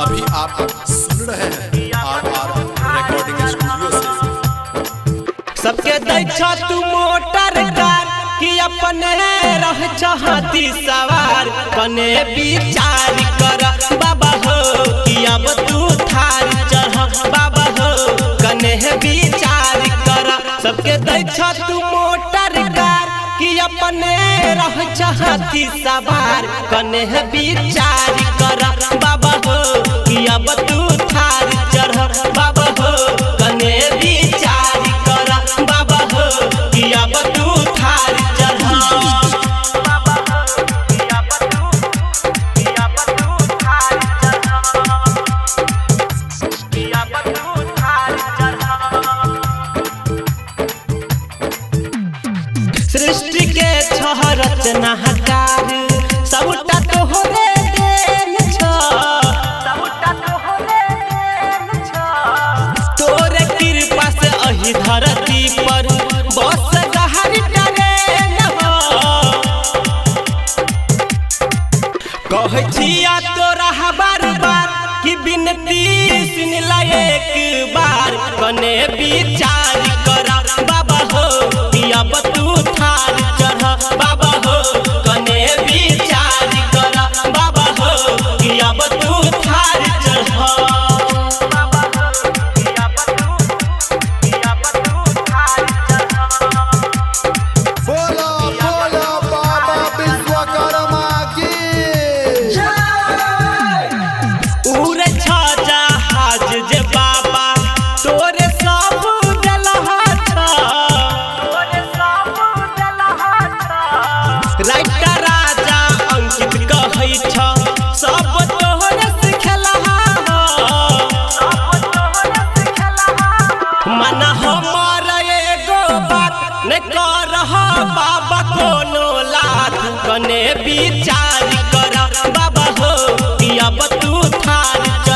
अभी आप सुन रहे हैं आर रिकॉर्डिंग स्टूडियो से। सबके दैछा तू मोटर कार कि अपने रह चाहती सवार कने विचार कर बाबा हो कि अब तू थार चढ़ बाबा हो कने विचार कर। सबके दैछा तू मोटर कार कि अपने रह चाहती सवार कने विचार कर बाबा हो कि अब तू थार चढ़ बाबा हो कने विचार कर बाबा हो कि अब तू थार चढ़ बाबा हो कि अब तू थार चढ़ कि अब तू थार चढ़। सृष्टि के छह रचनाकार सबटा तोहरे देन छ सबटा तोहरे देन छ। तोरे कृपा से अहि धरती पर बस गहरी ट्रेन हो। कहै छिया तोरा बार बार कि बिनती सुन ला एक बार कने विचार कर बाबा हो कि अब तू थार चढ़ बाबा हो कने विचार कर बाबा हो कि अब तू थार चढ़ बाबा हो कि अब तू थार चढ़। बोलो बोलो बाबा विश्वकर्मा की उरे छजा हाज जे बाबा तोरे सब दलहा छ तोरे सब दलहा छ। राइटा राजा अंकित कहै छ सब तोहरे सिखलहा सब तोहरे सिखलहा। मन हमर एगो बात न करह बाबा कोनो लाथ कने विचार कर बाबा हो कि अब तू थार चढ़